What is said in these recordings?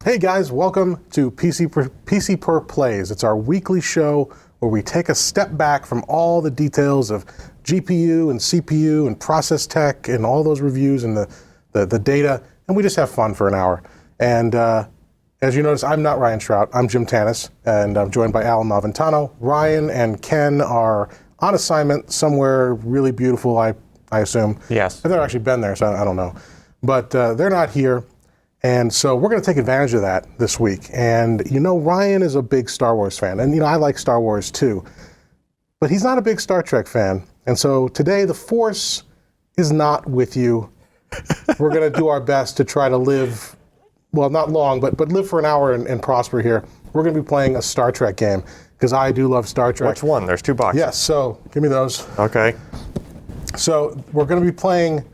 Hey guys, welcome to PCPer Plays. It's our weekly show where we take a step back from all the details of GPU and CPU and process tech and all those reviews and the data, and we just have fun for an hour. And as you notice, I'm not Ryan Shrout, I'm Jim Tanis, and I'm joined by Alan Malventano. Ryan and Ken are on assignment somewhere really beautiful, I assume. Yes. I've never actually been there, so I don't know. But they're not here. And so we're going to take advantage of that this week. And you know, Ryan is a big Star Wars fan. And you know, I like Star Wars too. But he's not a big Star Trek fan. And so today the Force is not with you. We're going to do our best to try to live, well, not long, but live for an hour and prosper here. We're going to be playing a Star Trek game because I do love Star Trek. Which one? There's 2 boxes. Yes, so give me those. Okay. So we're going to be playing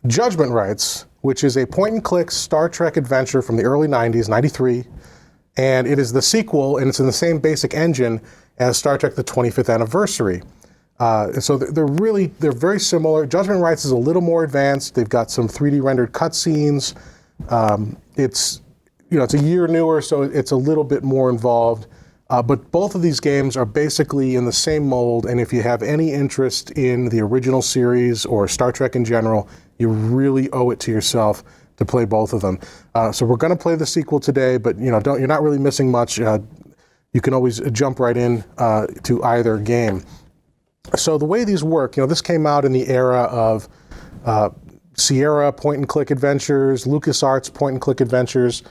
Judgment Rites, which is a point-and-click Star Trek adventure from the early 90s, 93. And it is the sequel, and it's in the same basic engine as Star Trek The 25th Anniversary. So they're very similar. Judgment Rites is a little more advanced. They've got some 3D rendered cutscenes. It's a year newer, so it's a little bit more involved. But both of these games are basically in the same mold, and if you have any interest in the original series or Star Trek in general, you really owe it to yourself to play both of them. So we're going to play the sequel today, but you're not really missing much. You can always jump right in to either game. So the way these work, this came out in the era of Sierra point-and-click adventures, LucasArts point-and-click adventures.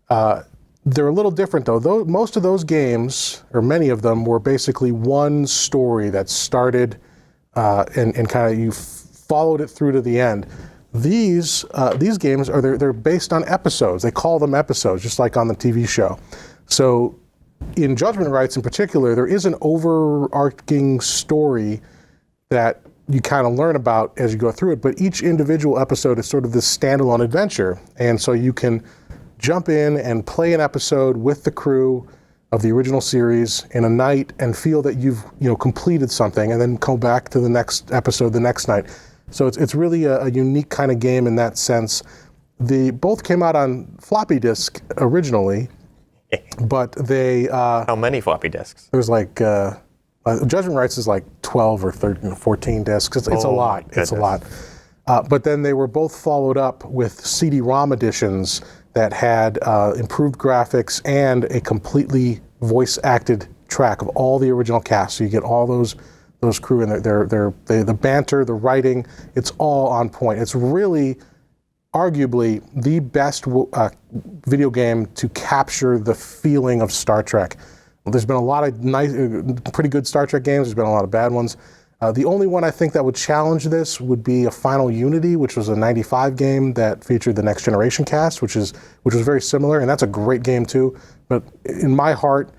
They're a little different though. Most of those games, or many of them, were basically one story that started and kind of you followed it through to the end. These games they're based on episodes. They call them episodes, just like on the TV show. So in Judgment Rites in particular, there is an overarching story that you kind of learn about as you go through it, but each individual episode is sort of this standalone adventure. And so you can jump in and play an episode with the crew of the original series in a night and feel that you've completed something, and then go back to the next episode the next night. So it's really a unique kind of game in that sense. They both came out on floppy disk originally, but they... How many floppy disks? There's like... Judgment Rites is like 12 or 13, 14 disks. It's a lot. It's a lot. But then they were both followed up with CD-ROM editions that had improved graphics and a completely voice-acted track of all the original cast. So you get all those crew and the banter, the writing, it's all on point. It's really arguably the best video game to capture the feeling of Star Trek. There's been a lot of nice, pretty good Star Trek games. There's been a lot of bad ones. The only one I think that would challenge this would be a Final Unity, which was a 95 game that featured the Next Generation cast, which was very similar, and that's a great game too. But in my heart,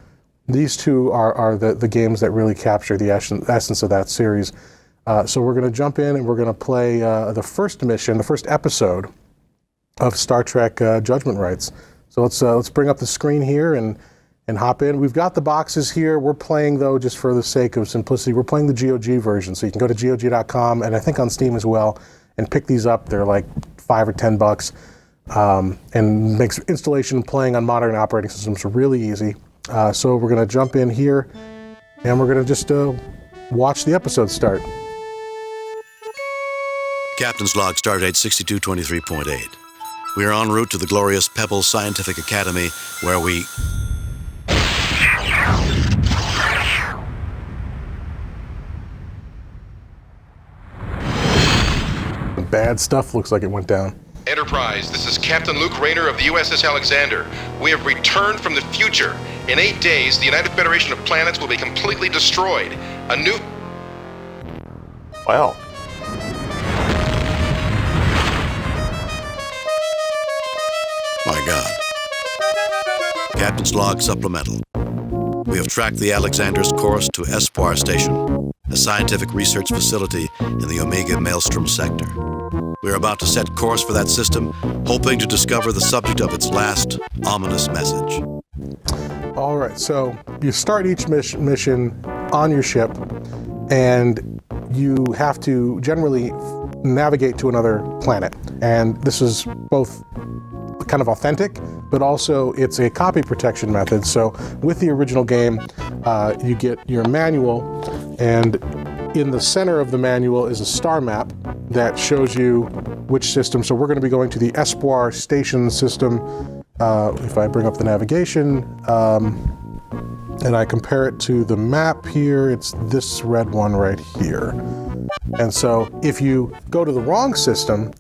these two are the games that really capture the essence of that series. So we're going to jump in and we're going to play the first mission, the first episode of Star Trek Judgment Rites. So let's bring up the screen here and hop in. We've got the boxes here. We're playing, though, just for the sake of simplicity, we're playing the GOG version. So you can go to GOG.com, and I think on Steam as well, and pick these up. They're like $5 or $10, and makes installation and playing on modern operating systems really easy. So we're going to jump in here, and we're going to just watch the episode start. Captain's log, stardate 6223.8. We are en route to the glorious Pebble Scientific Academy, where we... Bad stuff looks like it went down. Enterprise, this is Captain Luke Rayner of the USS Alexander. We have returned from the future. In 8 days, the United Federation of Planets will be completely destroyed. A new... Well. My God. Captain's log supplemental. We have tracked the Alexander's course to Espoir Station, a scientific research facility in the Omega Maelstrom sector. We are about to set course for that system, hoping to discover the subject of its last ominous message. All right, so you start each mission on your ship, and you have to generally navigate to another planet. And this is both kind of authentic, but also it's a copy protection method. So with the original game, you get your manual, and in the center of the manual is a star map that shows you which system. So we're going to be going to the Espoir station system. If I bring up the navigation, and I compare it to the map here, it's this red one right here. And so if you go to the wrong system,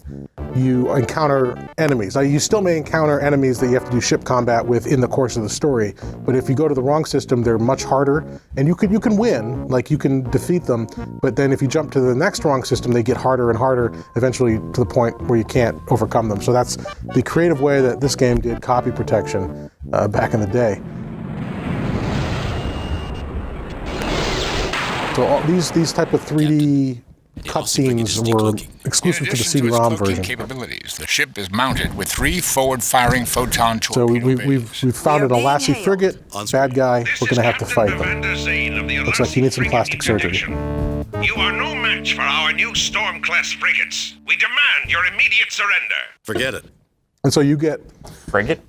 you encounter enemies. Now, you still may encounter enemies that you have to do ship combat with in the course of the story, but if you go to the wrong system, they're much harder, and you can win, like you can defeat them, but then if you jump to the next wrong system, they get harder and harder, eventually to the point where you can't overcome them. So that's the creative way that this game did copy protection back in the day. So all these type of 3D cutscenes were exclusive to the CD-ROM version. Capabilities, the ship is mounted with 3 forward-firing photon So torpedo we've found an Alassi frigate, bad guy, we're going to have to fight them. Looks like he needs some plastic surgery. You are no match for our new Storm-class frigates. We demand your immediate surrender. Forget it. And so you get, Frigate?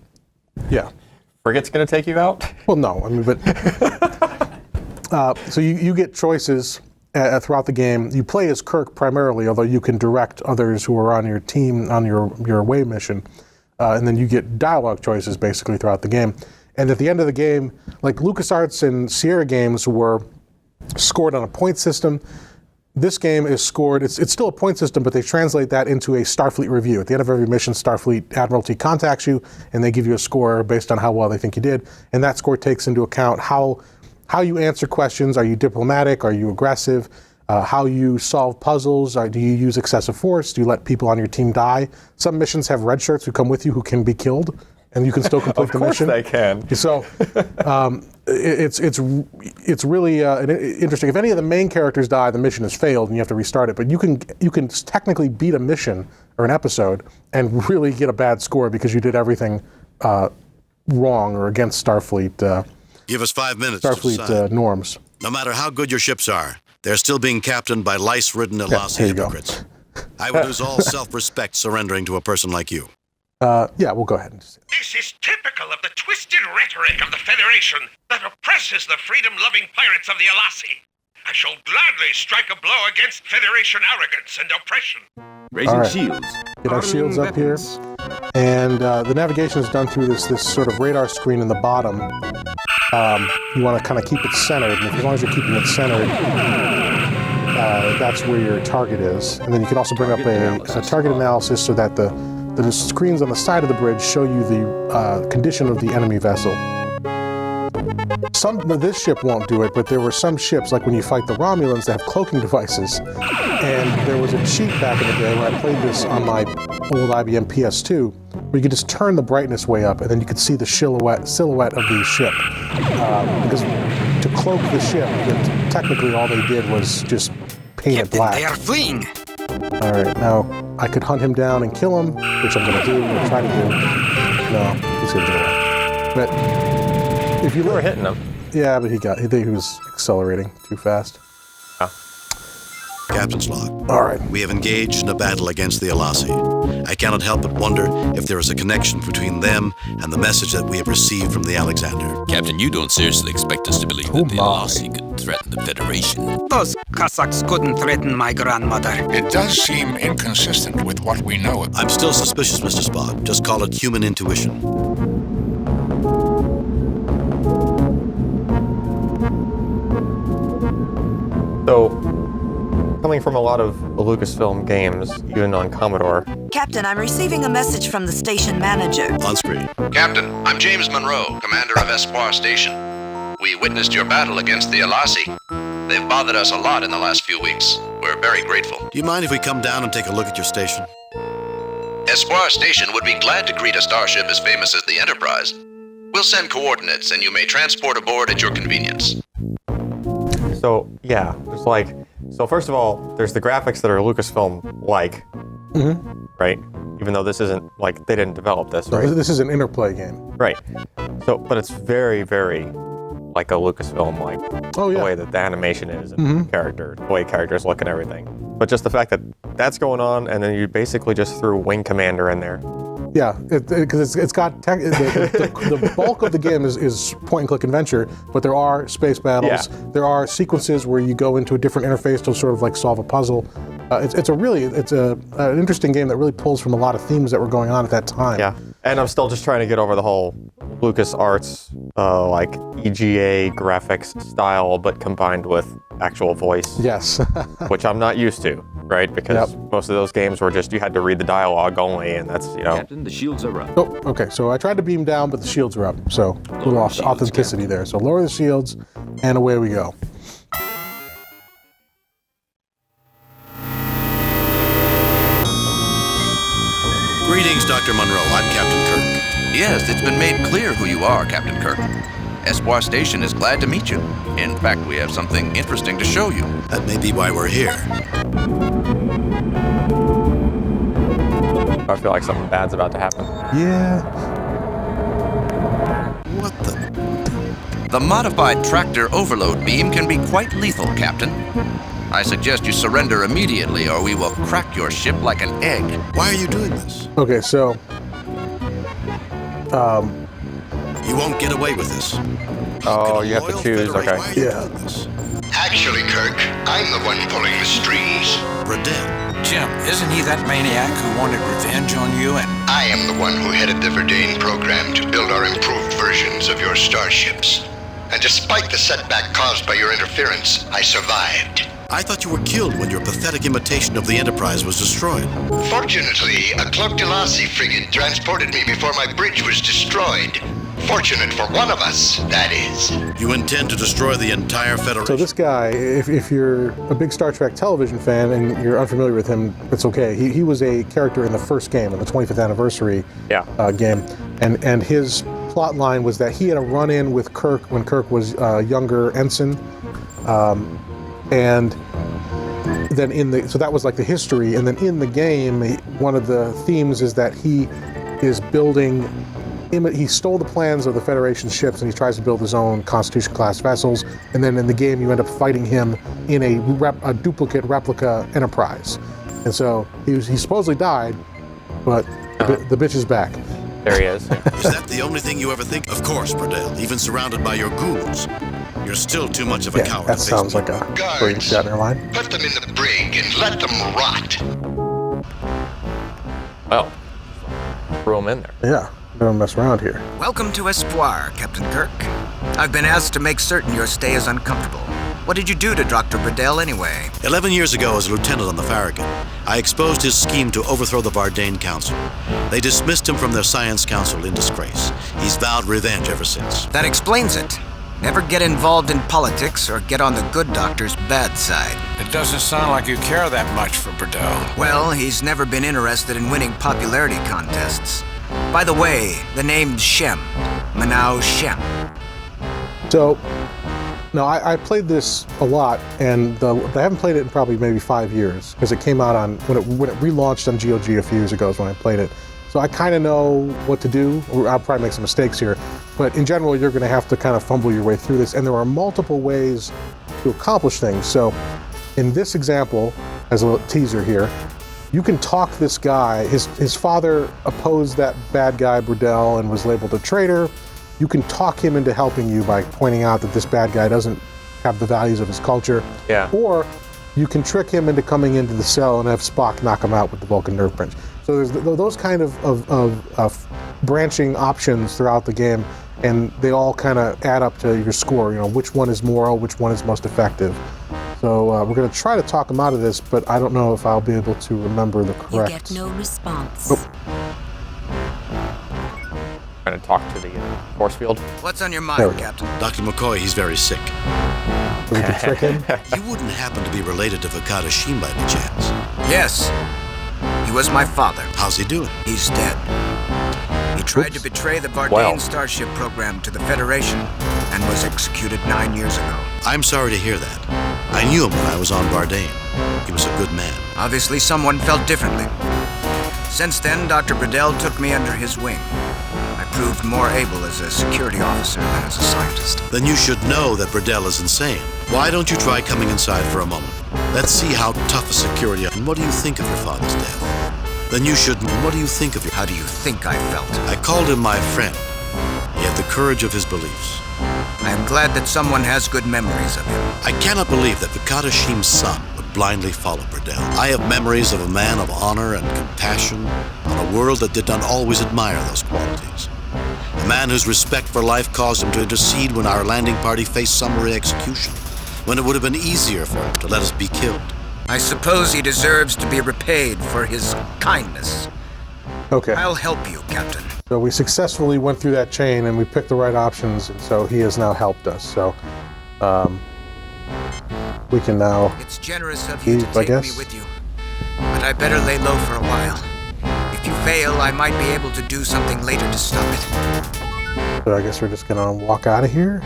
yeah. Frigate's gonna take you out? Well, no, I mean, but so you get choices throughout the game. You play as Kirk primarily, although you can direct others who are on your team on your away mission, and then you get dialogue choices basically throughout the game. And at the end of the game, like LucasArts and Sierra games were scored on a point system. This game is scored, it's still a point system, but they translate that into a Starfleet review. At the end of every mission, Starfleet Admiralty contacts you, and they give you a score based on how well they think you did. And that score takes into account how you answer questions. Are you diplomatic? Are you aggressive? How you solve puzzles. Do you use excessive force? Do you let people on your team die? Some missions have red shirts who come with you who can be killed, and you can still complete the mission. Of course they can. So it's really interesting. If any of the main characters die, the mission has failed and you have to restart it. But you can technically beat a mission or an episode and really get a bad score because you did everything wrong or against Starfleet. Give us 5 minutes to Starfleet decide. norms. No matter how good your ships are, they're still being captained by lice-ridden Alassi here you go. hypocrites. I would lose all self-respect surrendering to a person like you. Yeah, we'll go ahead and just. This is typical of the twisted rhetoric of the Federation that oppresses the freedom-loving pirates of the Alassi. I shall gladly strike a blow against Federation arrogance and oppression. Raising All right. shields. Get our shields up here. And the navigation is done through this sort of radar screen in the bottom. You want to kind of keep it centered, and as long as you're keeping it centered, that's where your target is. And then you can also bring up a target analysis so that the screens on the side of the bridge show you the condition of the enemy vessel. This ship won't do it, but there were some ships, like when you fight the Romulans, that have cloaking devices. And there was a cheat back in the day when I played this on my old IBM PS2, where you could just turn the brightness way up, and then you could see the silhouette of the ship. Because to cloak the ship, technically all they did was just paint it black. They are fleeing. All right, now I could hunt him down and kill him, which I'm going to do, or try to do. No, he's going to get away. But if you were hitting him. Yeah, but he was accelerating too fast. Captain's log. All right. We have engaged in a battle against the Alassi. I cannot help but wonder if there is a connection between them and the message that we have received from the Alexander. Captain, you don't seriously expect us to believe that the Alassi could threaten the Federation? Those Cossacks couldn't threaten my grandmother. It does seem inconsistent with what we know. I'm still suspicious, Mr. Spock. Just call it human intuition. So, coming from a lot of Lucasfilm games, even on Commodore. Captain, I'm receiving a message from the station manager. On screen. Captain, I'm James Monroe, commander of Espoir Station. We witnessed your battle against the Alassi. They've bothered us a lot in the last few weeks. We're very grateful. Do you mind if we come down and take a look at your station? Espoir Station would be glad to greet a starship as famous as the Enterprise. We'll send coordinates, and you may transport aboard at your convenience. So, yeah, it's like, so first of all, there's the graphics that are Lucasfilm-like, right? Even though this isn't, like, they didn't develop this, right? This is an interplay game. Right. So, but it's very, very like a Lucasfilm, like the way that the animation is and the way characters look and everything. But just the fact that that's going on, and then you basically just threw Wing Commander in there. Yeah, because it's got the bulk of the game is point-and-click adventure, but there are space battles. Yeah. There are sequences where you go into a different interface to sort of like solve a puzzle. It's an interesting game that really pulls from a lot of themes that were going on at that time. Yeah, and I'm still just trying to get over the whole LucasArts like EGA graphics style, but combined with actual voice. Yes. Which I'm not used to, right? Because most of those games were just you had to read the dialogue only, and that's Captain, the shields are up. Oh, okay. So I tried to beam down, but the shields are up. So a little authenticity there. So lower the shields, and away we go. Greetings, Dr. Monroe. I'm Captain Kirk. Yes, it's been made clear who you are, Captain Kirk. Espoir Station is glad to meet you. In fact, we have something interesting to show you. That may be why we're here. I feel like something bad's about to happen. Yeah. What the? The modified tractor overload beam can be quite lethal, Captain. I suggest you surrender immediately or we will crack your ship like an egg. Why are you doing this? Okay, so You won't get away with this. Oh, you have to choose. Okay. Why are you doing this? Actually, Kirk, I'm the one pulling the strings. Bradell. Jim, isn't he that maniac who wanted revenge on you and... I am the one who headed the Verdane program to build our improved versions of your starships. And despite the setback caused by your interference, I survived. I thought you were killed when your pathetic imitation of the Enterprise was destroyed. Fortunately, a Cloak Delassie frigate transported me before my bridge was destroyed. Fortunate for one of us, that is. You intend to destroy the entire Federation. So this guy, if you're a big Star Trek television fan and you're unfamiliar with him, it's okay. He was a character in the first game, in the 25th anniversary game, and his plot line was that he had a run-in with Kirk when Kirk was a younger ensign, and then so that was like the history, and then in the game, one of the themes is that he is building. He stole the plans of the Federation ships and he tries to build his own Constitution-class vessels. And then in the game, you end up fighting him in a duplicate replica Enterprise. And so he supposedly died, but the bitch is back. There he is. Is that the only thing you ever think? Of course, Bradell. Even surrounded by your goons, you're still too much of a coward. That sounds like a William Shatner line. Put them in the brig and let them rot. Well, threw him in there. Yeah. Don't mess around here. Welcome to Espoir, Captain Kirk. I've been asked to make certain your stay is uncomfortable. What did you do to Dr. Bradell anyway? 11 years ago, as a lieutenant on the Farragut, I exposed his scheme to overthrow the Bardane Council. They dismissed him from their science council in disgrace. He's vowed revenge ever since. That explains it. Never get involved in politics or get on the good doctor's bad side. It doesn't sound like you care that much for Bradell. Well, he's never been interested in winning popularity contests. By the way, the name's Shem. Manau Shem. So, no, I played this a lot, and I haven't played it in probably maybe 5 years, because it came out on, when it relaunched on GOG a few years ago is when I played it. So I kind of know what to do. I'll probably make some mistakes here, but in general, you're going to have to kind of fumble your way through this, and there are multiple ways to accomplish things. So in this example, as a little teaser here, you can talk this guy. His father opposed that bad guy, Bradell, and was labeled a traitor. You can talk him into helping you by pointing out that this bad guy doesn't have the values of his culture. Yeah. Or you can trick him into coming into the cell and have Spock knock him out with the Vulcan nerve pinch. So there's those kind of branching options throughout the game, and they all kind of add up to your score. You know, which one is moral, which one is most effective. So we're going to try to talk him out of this, but I don't know if I'll be able to remember the correct. You get no response. Oh. Trying to talk to the force field. What's on your mind, Captain? Dr. McCoy, he's very sick. So we can trick him? You wouldn't happen to be related to Vakata Sheen by any chance? Yes. He was my father. How's he doing? He's dead. He tried to betray the Bardane Starship program to the Federation and was executed 9 years ago. I'm sorry to hear that. I knew him when I was on Bardane. He was a good man. Obviously, someone felt differently. Since then, Dr. Bradell took me under his wing. I proved more able as a security officer than as a scientist. Then you should know that Bradell is insane. Why don't you try coming inside for a moment? Let's see how tough a security. And what do you think of your father's death? Then you shouldn't. What do you think of him? How do you think I felt? I called him my friend. He had the courage of his beliefs. I am glad that someone has good memories of him. I cannot believe that Vikatashim's son would blindly follow Burdell. I have memories of a man of honor and compassion on a world that did not always admire those qualities. A man whose respect for life caused him to intercede when our landing party faced summary execution, when it would have been easier for him to let us be killed. I suppose he deserves to be repaid for his kindness. Okay. I'll help you, Captain. So we successfully went through that chain and we picked the right options, and so he has now helped us. So we can now It's generous of you leave, to I take me guess. with you, but I better lay low for a while. If you fail, I might be able to do something later to stop it. So I guess we're just gonna walk out of here.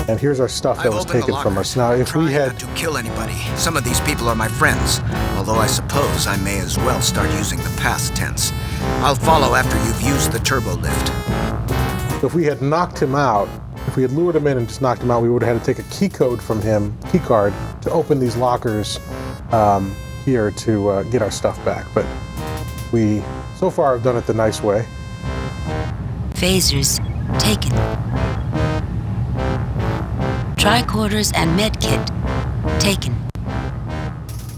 And here's our stuff that I've was opened the taken from lockers. us. Now, if we Try had not to kill anybody. Some of these people are my friends, although I suppose I may as well start using the past tense. I'll follow after you've used the turbo lift. if we had knocked him out, if we had lured him in and just knocked him out, we would have had to take a key code from him, key card, to open these lockers here to get our stuff back. But we, so far, have done it the nice way. Phasers taken. Tricorders and medkit taken.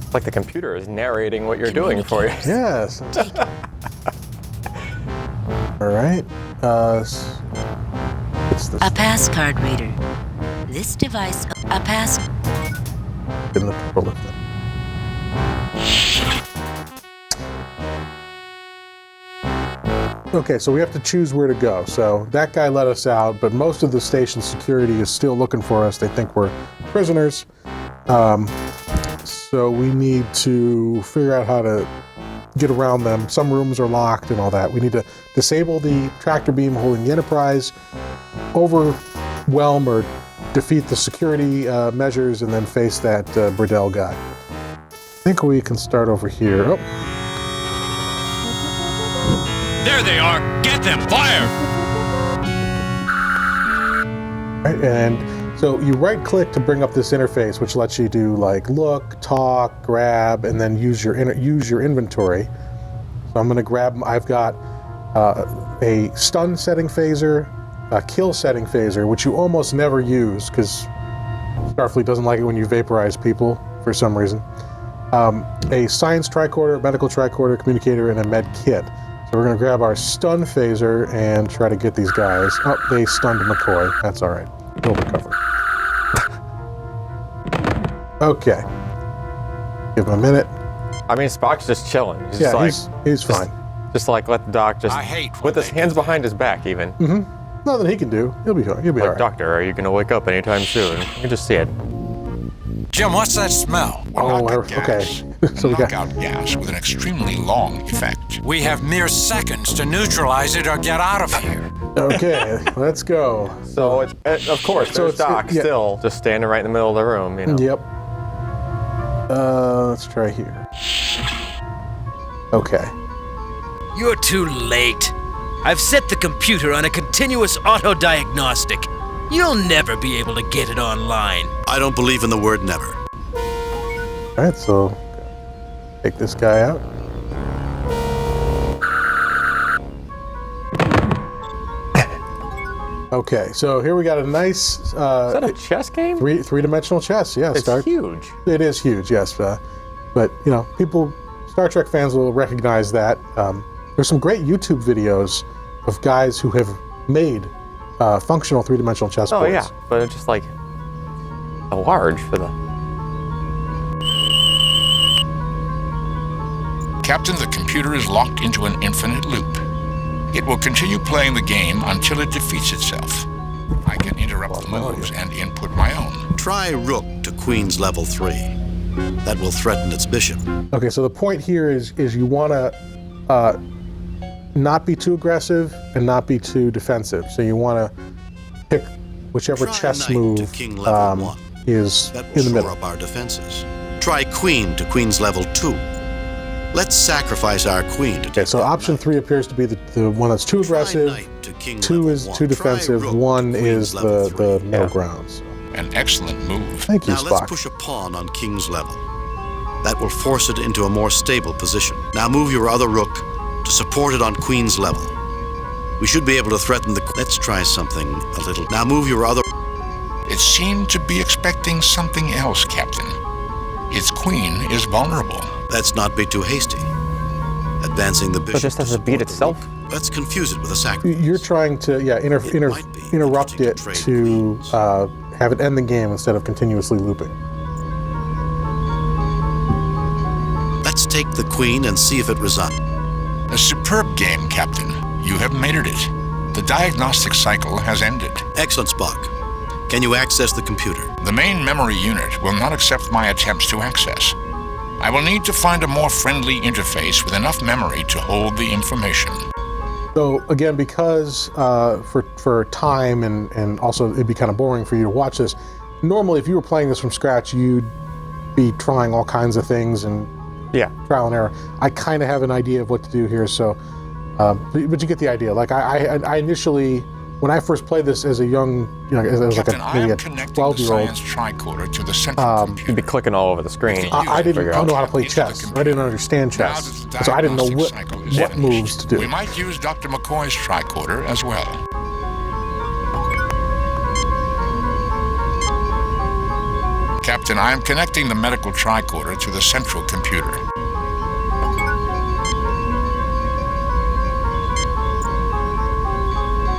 It's like the computer is narrating what you're doing for you. Yes. All right. It's this. A pass card reader. This device, a pass. In the turbo lift then. Okay, so we have to choose where to go. So that guy let us out, but most of the station security is still looking for us. They think we're prisoners. So we need to figure out how to get around them. Some rooms are locked and all that. We need to disable the tractor beam holding the Enterprise, overwhelm or defeat the security measures, and then face that Burdell guy. I think we can start over here. Oh. There they are! Get them! Fire! Right, and so you right-click to bring up this interface, which lets you do like look, talk, grab, and then use your inventory. So I'm going to grab. I've got a stun setting phaser, a kill setting phaser, which you almost never use because Starfleet doesn't like it when you vaporize people for some reason. A science tricorder, medical tricorder, communicator, and a med kit. So we're going to grab our stun phaser and try to get these guys. Oh, they stunned McCoy. That's all right. He'll recover. Okay. Give him a minute. I mean, Spock's just chilling. He's Yeah, just like, he's fine. Just like let the doc just I hate with his hands behind his back even. Nothing he can do. He'll be fine. He'll be all right. Doctor, are you going to wake up anytime soon? You can just see it. Jim, what's that smell? Okay. So we got Knockout gas with an extremely long effect. We have mere seconds to neutralize it or get out of here. Okay, let's go. So it's of course So there's it's- Doc yeah. still just standing right in the middle of the room. You know. Yep. Let's try here. Okay. You're too late. I've set the computer on a continuous auto-diagnostic. You'll never be able to get it online. I don't believe in the word never. All right, so take this guy out. Okay, so here we got a nice. Is that a chess game? Three-dimensional chess. Yeah, It's huge. It is huge, yes. But you know, Star Trek fans will recognize that. There's some great YouTube videos of guys who have made functional three-dimensional chess Oh boards. yeah, but it's just like a large for the. Captain, the computer is locked into an infinite loop. It will continue playing the game until it defeats itself. I can interrupt the moves and input my own. Try Rook to Queen's level 3. That will threaten its bishop. Okay, so the point here is you want to not be too aggressive and not be too defensive. So you want to pick whichever Try chess Knight to move King level 1. is That will in the shore middle. up our defenses. Try Queen to Queen's level 2. Let's sacrifice our queen to Okay, so option 3 appears to be the one that's too aggressive. Knight to King 2 level is 1. too Try defensive. Rook to 1 Queen's is level the 3. middle ground. So. An excellent move. Thank you, Now Spock. let's push a pawn on King's level. That will force it into a more stable position. Now move your other rook to support it on Queen's level. We should be able to threaten the... Let's try something a little... Now move your other... It seemed to be expecting something else, Captain. Its queen is vulnerable. Let's not be too hasty. Advancing the bishop... So it just has to beat itself? Let's confuse it with a sacrifice. You're trying to, interrupt it to have it end the game instead of continuously looping. Let's take the queen and see if it resigns. A superb game, Captain. You have mated it. The diagnostic cycle has ended. Excellent, Spock. Can you access the computer? The main memory unit will not accept my attempts to access. I will need to find a more friendly interface with enough memory to hold the information. So again, because for time and also it'd be kind of boring for you to watch this, normally if you were playing this from scratch, you'd be trying all kinds of things and trial and error. I kind of have an idea of what to do here, so but you get the idea. Like I initially, when I first played this as a young, as Captain, like maybe a 12-year-old, tricorder to the central computer. You'd be clicking all over the screen. I didn't know how to play chess. I didn't understand chess, so I didn't know what moves to do. We might use Dr. McCoy's tricorder as well. Captain, I am connecting the medical tricorder to the central computer.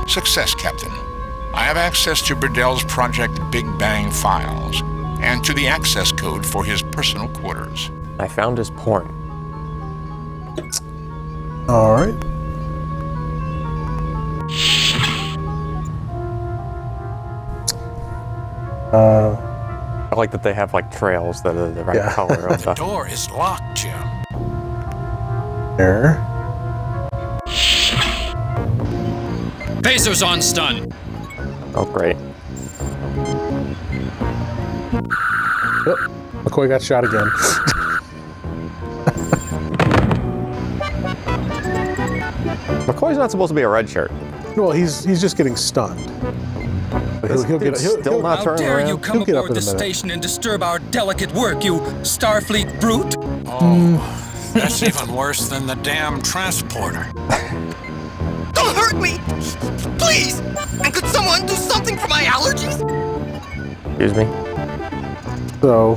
Success, Captain. I have access to Burdell's Project Big Bang files and to the access code for his personal quarters. I found his porn. All right. I like that they have like trails that are the right color of The door is locked, Jim. There. Pacers on stun. Oh, great. Yep. McCoy got shot again. McCoy's not supposed to be a red shirt. Well, he's just getting stunned. But Still not How turning dare around. you come He'll get up aboard in the a minute. station and disturb our delicate work, you Starfleet brute? Oh, that's even worse than the damn transporter. Don't hurt me! Please! And could someone do something for my allergies? Excuse me. So,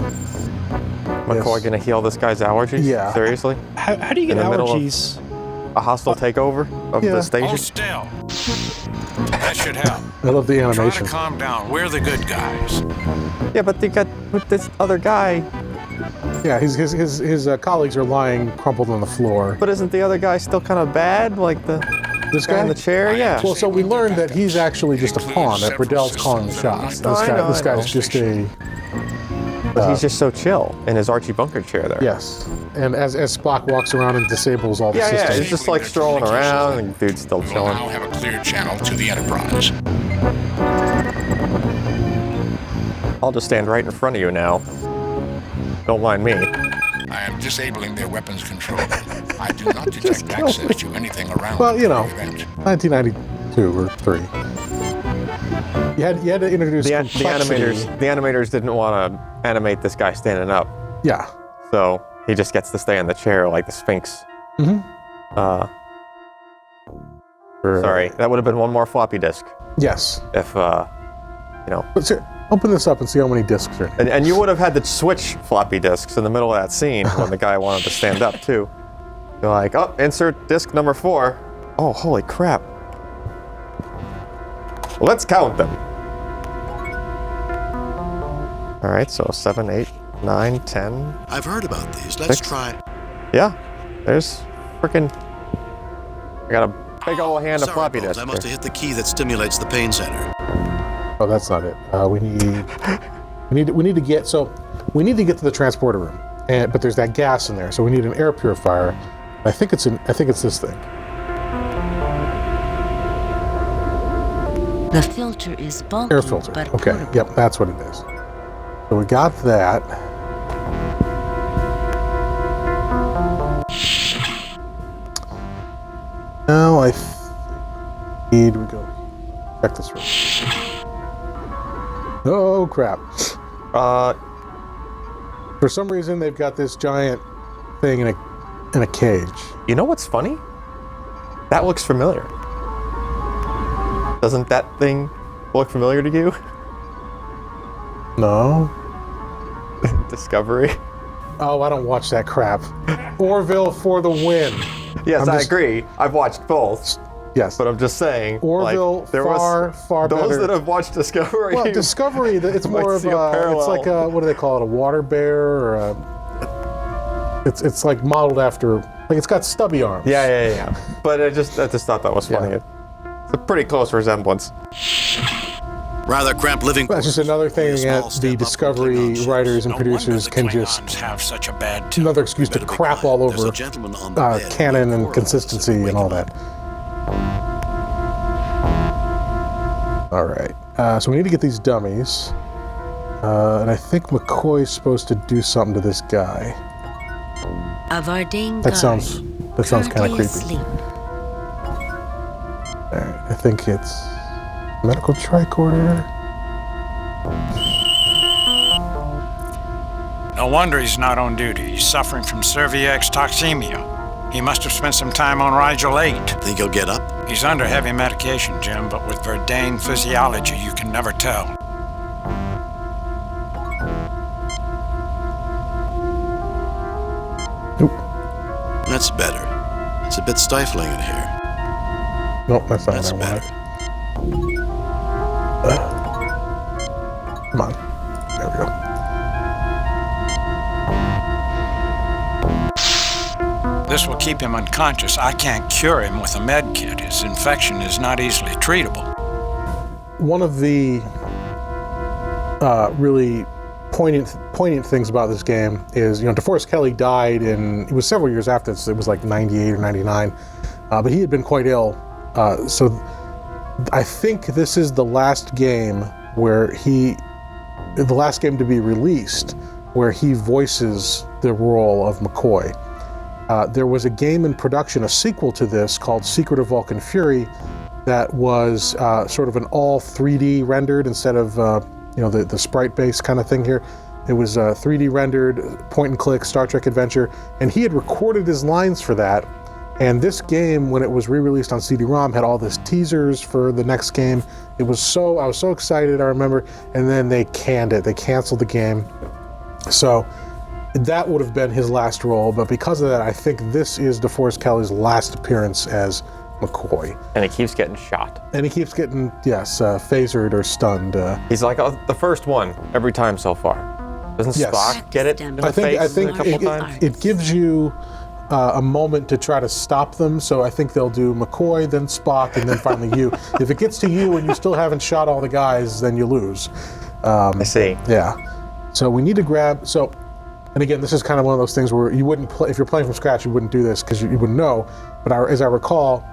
McCoy gonna heal this guy's allergies? Yeah. Seriously? How do you get In the middle of allergies? A hostile takeover of the station? Hold still. That should help. I love the Try animation. to calm down. We're the good guys. Yeah, but they got with this other guy. Yeah, his colleagues are lying crumpled on the floor. But isn't the other guy still kind of bad? Like This guy in the chair? Yeah. Well, so we learned that he's actually just a pawn. That Burdell's calling the shots. This guy's just a. But he's just so chill in his Archie Bunker chair there. Yes, and as Spock walks around and disables all the systems. Yeah, he's just like strolling around, and the dude's still We'll chilling. now have a clear channel to the Enterprise. I'll just stand right in front of you now. Don't mind me. I am disabling their weapons control. I do not detect access to anything around Well, the event. 1992 or 3. You had to introduce The complexity. animators didn't want to animate this guy standing up. Yeah. So he just gets to stay in the chair like the Sphinx. Mm-hmm. Sorry, that would have been one more floppy disk. Yes. If But sir, open this up and see how many discs are. and you would have had to switch floppy disks in the middle of that scene when the guy wanted to stand up too. You're like, oh, insert disk number 4. Oh, holy crap. Let's count them. All right, so 7, 8, 9, 10. I've heard about these. Let's try. Yeah, there's freaking. I got a big old hand of floppy Bones, disk. I must have hit the key that stimulates the pain center. Oh, that's not it. We need to get to the transporter room, but there's that gas in there, so we need an air purifier. I think it's this thing. The filter is bulky, Air filter. but Okay. portable. Yep, that's what it is. So we got that. Now I need we go check this room. Oh crap! For some reason, they've got this giant thing in a cage. You know what's funny? That looks familiar. Doesn't that thing look familiar to you? No. Discovery. Oh, I don't watch that crap. Orville for the win. Yes, I agree. I've watched both. Yes. But I'm just saying. Orville, far better. Those that have watched Discovery. Well, Discovery, it's more of a, it's like a, what do they call it, a water bear or a, it's like modeled after, like it's got stubby arms. Yeah. But I just thought that was funny. Yeah. It's a pretty close resemblance. Rather cramped living That's just another thing that the Discovery writers and producers can just have such a bad another excuse to crap all over canon and consistency and all that. All right, so we need to get these dummies, and I think McCoy's supposed to do something to this guy. That sounds kind of creepy. Asleep. All right, I think it's medical tricorder. No wonder he's not on duty. He's suffering from cervix toxemia. He must have spent some time on Rigel 8. Think he'll get up? He's under heavy medication, Jim, but with Verdane physiology, you can never tell. Nope. That's better. It's a bit stifling in here. Nope, that's not That's what I better. wanted. Come on. There we go. This will keep him unconscious. I can't cure him with a med kit. His infection is not easily treatable. One of the really poignant things about this game is, DeForest Kelley died it was several years after this. It was like 98 or 99, but he had been quite ill. So I think this is the last game the last game to be released where he voices the role of McCoy. There was a game in production, a sequel to this called Secret of Vulcan Fury, that was sort of an all 3D rendered instead of the sprite-based kind of thing here. It was 3D rendered, point-and-click Star Trek adventure, and he had recorded his lines for that. And this game, when it was re-released on CD-ROM, had all these teasers for the next game. I was so excited, I remember, and then they canned it. They canceled the game. So that would have been his last role, but because of that, I think this is DeForest Kelley's last appearance as McCoy. And he keeps getting shot. And he keeps getting, phasered or stunned. He's like the first one every time so far. Doesn't Spock get it in the face I think a couple times? It gives you a moment to try to stop them, so I think they'll do McCoy, then Spock, and then finally you. If it gets to you and you still haven't shot all the guys, then you lose. I see. Yeah. So we need to grab... And again, this is kind of one of those things where you wouldn't play, if you're playing from scratch, you wouldn't do this because you wouldn't know. But as I recall,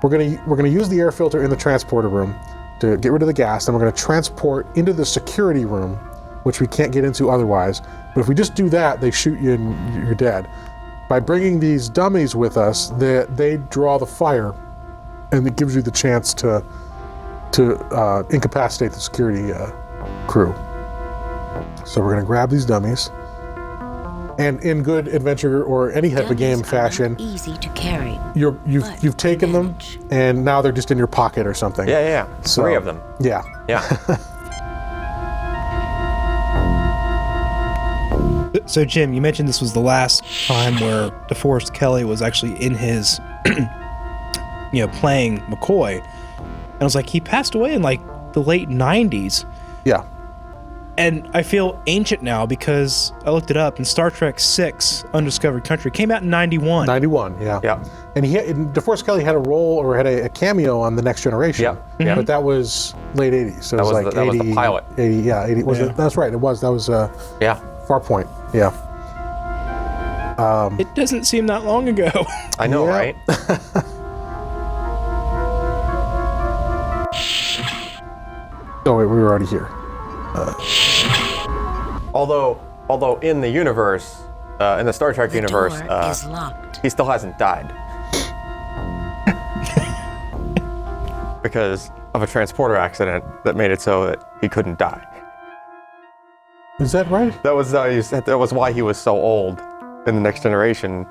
we're gonna use the air filter in the transporter room to get rid of the gas. Then we're gonna transport into the security room, which we can't get into otherwise. But if we just do that, they shoot you and you're dead. By bringing these dummies with us, they draw the fire, and it gives you the chance to incapacitate the security crew. So we're gonna grab these dummies. And in good adventure or any type of game fashion, easy to carry. You've taken them, and now they're just in your pocket or something. Yeah. So, 3 of them. Yeah. So Jim, you mentioned this was the last time where DeForest Kelley was actually in his, playing McCoy. And I was like, he passed away in like the late 90s. Yeah. And I feel ancient now because I looked it up, and Star Trek VI, Undiscovered Country, came out in 91. 91, yeah. And DeForest Kelley had a role or had a cameo on The Next Generation. Yeah. But that was late 80s. So That it was was like the 80, was the pilot. 80, yeah, 80. That's right, it was. That was Farpoint, yeah. It doesn't seem that long ago. I know, right? Oh, wait, we were already here. Although in the universe, in the Star Trek universe, is locked. he still hasn't died. Because of a transporter accident that made it so that he couldn't die. Is that right? That was why he was so old in the Next Generation.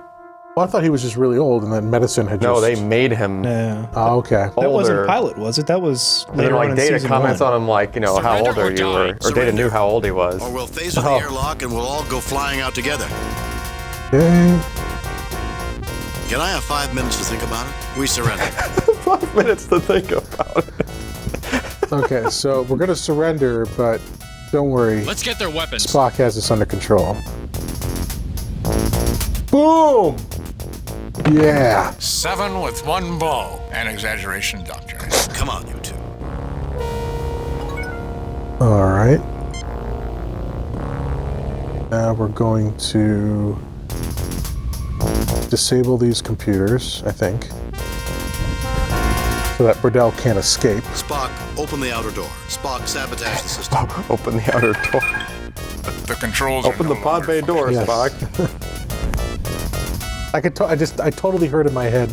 Well, I thought he was just really old, and then medicine had just... No, they made him Oh, okay. That wasn't Pilot, was it? That was and then, later like, on in Data season comments 1. on him, like, you know, how old are you? Or Data knew how old he was. Or we'll phase in the airlock and we'll all go flying out together. Okay. Can I have 5 minutes to think about it? We surrender. 5 minutes to think about it. Okay, so we're going to surrender, but don't worry. Let's get their weapons. Spock has this under control. Boom! Yeah. 7 with 1 blow. An exaggeration, Doctor. Come on, you two. All right. Now we're going to disable these computers, I think, so that Burdell can't escape. Spock, open the outer door. Spock, sabotage the system. Open the outer door. The controls Open the pod bay door, Yes. Spock. I totally heard in my head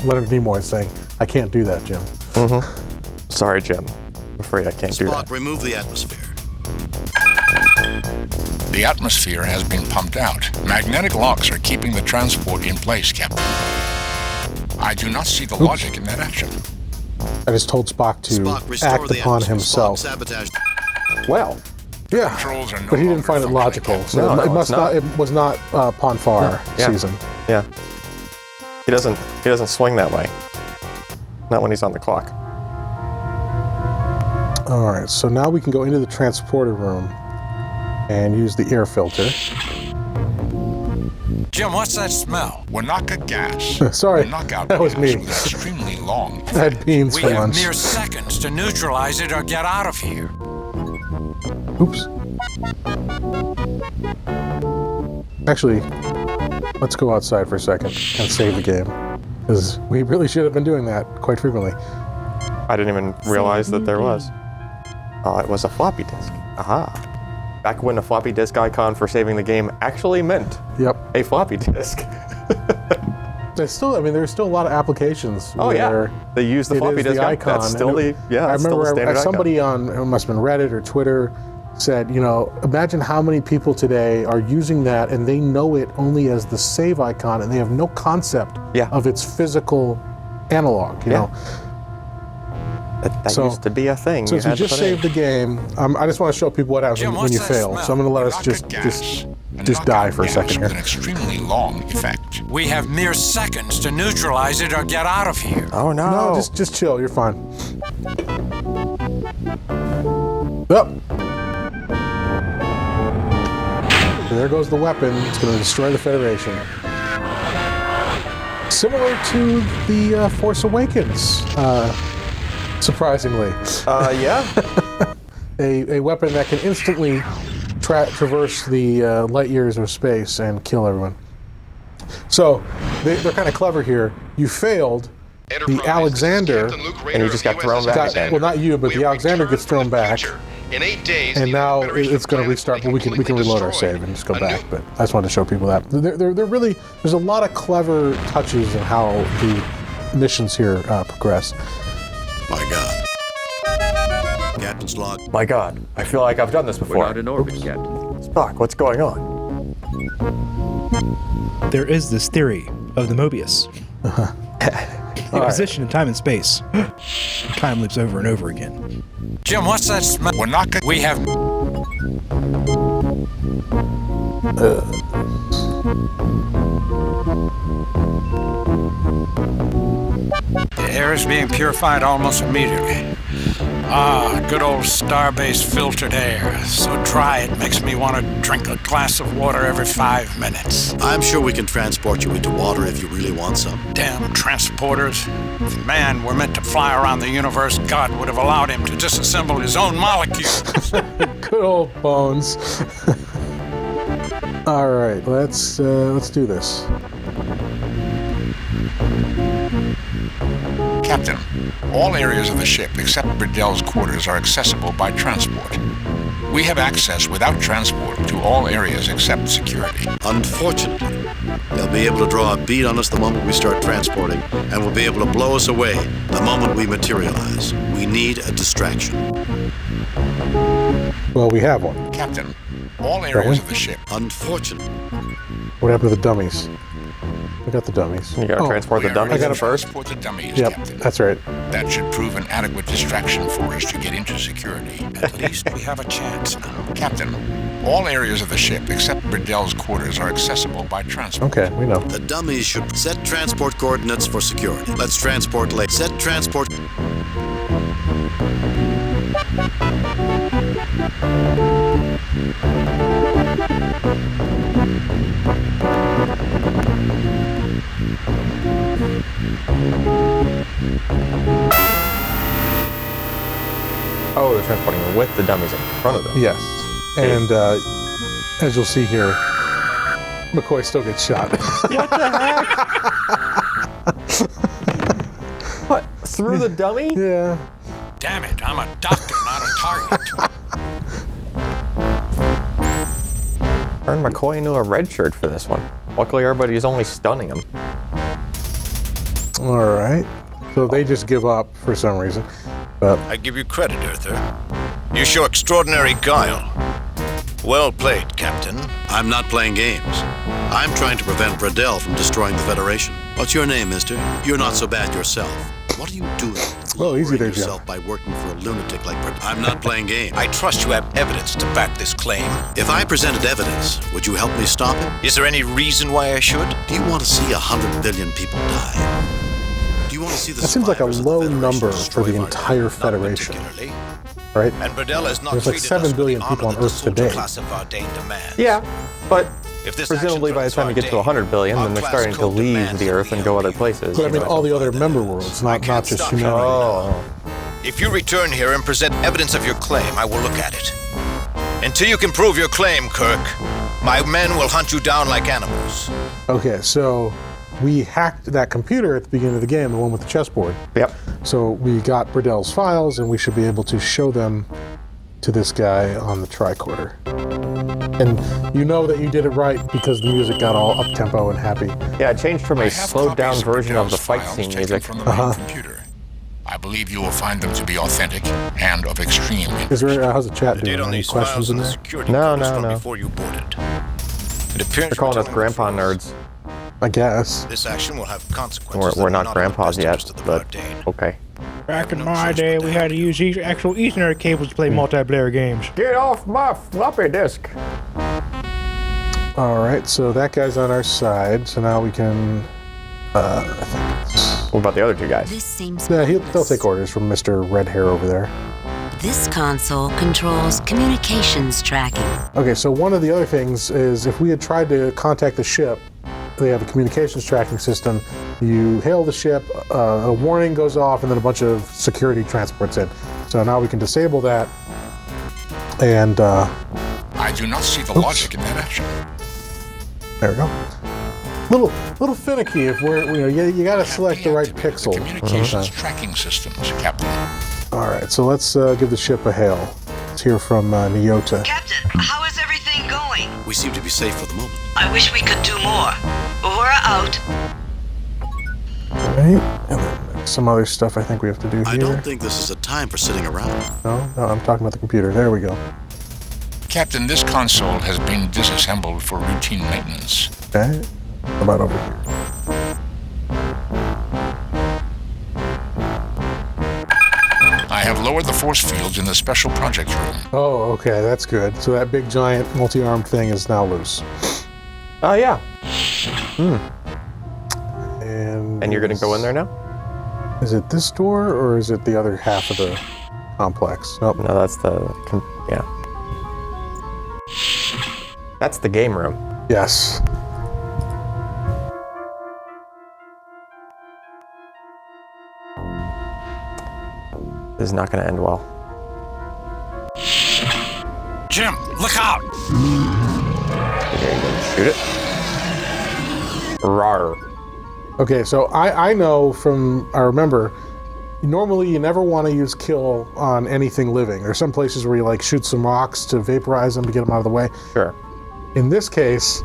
Leonard Nimoy saying, "I can't do that, Jim." Mm-hmm. Sorry, Jim. I'm afraid I can't do that. Spock, remove the atmosphere. The atmosphere has been pumped out. Magnetic locks are keeping the transport in place, Captain. I do not see the logic in that action. I just told Spock to act upon himself. Sabotage. Well, yeah, Controls are no but he didn't longer find it logical. So No, it no, must it's not. not. It was not Ponfar Yeah. season. Yeah. He doesn't swing that way. Not when he's on the clock. All right, so now we can go into the transporter room and use the air filter. Jim, what's that smell? Wanaka gas. Sorry, A knockout that was gas me. with extremely long. I had beans We for have lunch. mere seconds to neutralize it or get out of here. Oops. Actually, let's go outside for a second and save the game, because we really should have been doing that quite frequently. I didn't even realize that there was. Oh, it was a floppy disk. Aha. Back when the floppy disk icon for saving the game actually meant a floppy disk. There's still, I mean, there's still a lot of applications. Oh, yeah. where They use the it floppy is disk icon. That's still And the, yeah, I it's still the remember standard somebody icon. on, it must have been Reddit or Twitter, said, you know, imagine how many people today are using that and they know it only as the save icon and they have no concept of its physical analog, you know. That used to be a thing. Since we just saved the game, I just want to show people what happens when you fail. So I'm going to let us just die for a second With an here. extremely long effect. We have mere seconds to neutralize it or get out of here. Oh no! No, just chill. You're fine. Yep. There goes the weapon. It's going to destroy the Federation. Similar to the Force Awakens, surprisingly. Yeah. a weapon that can instantly traverse the light years of space and kill everyone. So they're kind of clever here. You failed. The Alexander, and you just got thrown back again. well, not you, but the Alexander gets thrown back. In 8 days, And now it's going to restart, but we can reload our save and just go back. But I just wanted to show people that they're really, there's a lot of clever touches in how the missions here progress. My God. Captain's log. My God, I feel like I've done this before. We're not in orbit, Captain. Spock, what's going on? There is this theory of the Mobius. A position in time and space. Time loops over and over again. Jim, what's that smell? We're not good. We have... The air is being purified almost immediately. Ah, good old starbase filtered air. So dry it makes me want to drink a glass of water every 5 minutes. I'm sure we can transport you into water if you really want some. Damn transporters. If man were meant to fly around the universe, God would have allowed him to disassemble his own molecules. Good old Bones. All right, let's do this. Captain, all areas of the ship except Burdell's quarters are accessible by transport. We have access without transport to all areas except security. Unfortunately, they'll be able to draw a bead on us the moment we start transporting, and will be able to blow us away the moment we materialize. We need a distraction. Well, we have one. Captain, All areas of the ship. Unfortunate. What happened to the dummies? I got the dummies. You gotta transport the dummies. I got first. Transport the dummies, Yep, Captain. that's right. That should prove an adequate distraction for us to get into security. At least we have a chance now. Captain, all areas of the ship except Burdell's quarters are accessible by transport. Okay, we know. The dummies should set transport coordinates for security. Let's transport late. Set transport. Oh, they're transporting with the dummies in front of them. Yes. And as you'll see here, McCoy still gets shot. What the heck? What? Through the dummy? Yeah. Damn it, I'm a doctor, not a target. Turned McCoy into a red shirt for this one. Luckily, everybody's only stunning him. All right. So they just give up for some reason. But I give you credit, Arthur. You show extraordinary guile. Well played, Captain. I'm not playing games. I'm trying to prevent Burdell from destroying the Federation. What's your name, mister? You're not so bad yourself. What are you doing? Well, easy there, Jim. Yourself by working for a lunatic like Burdell. I'm not playing games. I trust you have evidence to back this claim. If I presented evidence, would you help me stop it? Is there any reason why I should? Do you want to see 100 billion people die? Do you want to see the that seems like a survivors of the low Federation number for destroy the our entire Not Federation. particularly. Right? And Burdell has not There's like treated 7 us billion with the people on honor that Earth the soldier today. class of our Dane demands. Yeah, but If this presumably by the time you get to 100 billion, then they're starting to leave the Earth and go other places. But I mean, all the other member worlds, not just humanity. Oh. If you return here and present evidence of your claim, I will look at it. Until you can prove your claim, Kirk, my men will hunt you down like animals. Okay, so we hacked that computer at the beginning of the game, the one with the chessboard. Yep. So we got Burdell's files, and we should be able to show them to this guy on the tricorder. And you know that you did it right because the music got all up-tempo and happy. Yeah, it changed from a slowed-down version of the fight scene music. From the main computer. I believe you will find them to be authentic and of extreme interest. Is there, how's the chat The doing? date on Any these questions files in and the there? security No, code is no, from no. before you boarded. It appears They're calling we're us telling grandpa the truth. nerds. I guess. This action will have consequences. We're that are not in the grandpas best yet, interest of the but Dane. okay. Back in my day, we had to use actual Ethernet cables to play multiplayer games. Get off my floppy disk! All right, so that guy's on our side. So now we can. I think it's. What about the other two guys? This seems Yeah, they'll take orders from Mr. Red Hair over there. This console controls communications tracking. Okay, so one of the other things is if we had tried to contact the ship, they have a communications tracking system. You hail the ship, a warning goes off, and then a bunch of security transports in. So now we can disable that. And I do not see the logic in that action. there we go. Little finicky if you got to select the right pixel. Communications tracking systems, Captain. All right, so let's give the ship a hail. Let's hear from Nyota. Captain, how is everything going? We seem to be safe for the moment. I wish we could do more. We're out. All right, and then some other stuff I think we have to do here. I don't think this is a time for sitting around. No, I'm talking about the computer. There we go. Captain, this console has been disassembled for routine maintenance. Okay, how about over here? I have lowered the force fields in the special project room. Oh, okay, that's good. So that big giant multi-armed thing is now loose. Oh, yeah. And you're gonna go in there now? Is it this door or is it the other half of the complex? Nope. No, that's yeah. That's the game room. Yes. This is not gonna end well. Jim, look out! Here you go. Shoot it. Rawr. Okay, so I know I remember, normally you never want to use kill on anything living. There's some places where you like shoot some rocks to vaporize them to get them out of the way. Sure. In this case,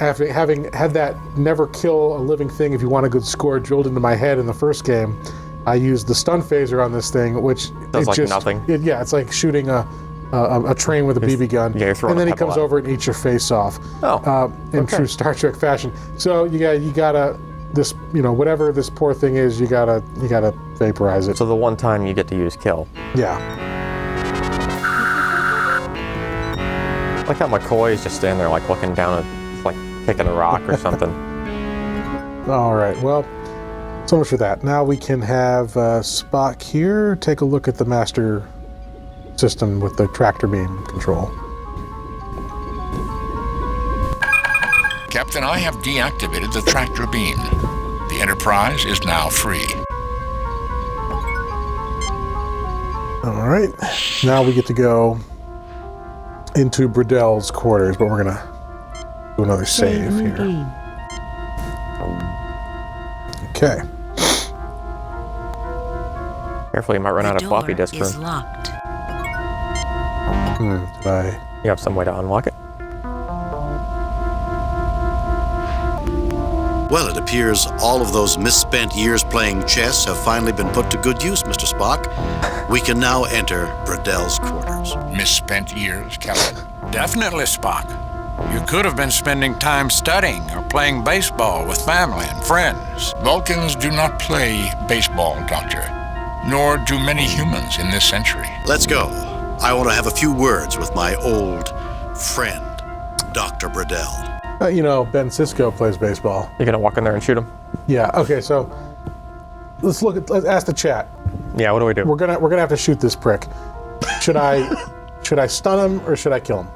after having had that never kill a living thing if you want a good score drilled into my head in the first game, I used the stun phaser on this thing, which does like nothing. Yeah, it's like shooting a a train with a BB gun, you're throwing and then a he pebble comes at him. over and eats your face off. Oh, in true Star Trek fashion. So you gotta this whatever this poor thing is, you gotta vaporize it. So the one time you get to use kill. Yeah. Like how McCoy is just standing there, like looking down at, like kicking a rock or something. All right. Well, so much for that. Now we can have Spock here take a look at the master system with the tractor beam control. Captain, I have deactivated the tractor beam. The Enterprise is now free. All right. Now we get to go into Bradell's quarters, but we're gonna do another save here. Okay. Careful, you might run out of floppy disk is room. locked. You have some way to unlock it? Well, it appears all of those misspent years playing chess have finally been put to good use, Mr. Spock. We can now enter Bradell's quarters. Misspent years, Captain? Definitely, Spock. You could have been spending time studying or playing baseball with family and friends. Vulcans do not play baseball, Doctor. Nor do many humans in this century. Let's go. I want to have a few words with my old friend, Dr. Bradell. Ben Sisko plays baseball. You're gonna walk in there and shoot him? Yeah. Okay. So let's ask the chat. Yeah. What do we do? We're gonna have to shoot this prick. Should I stun him or should I kill him?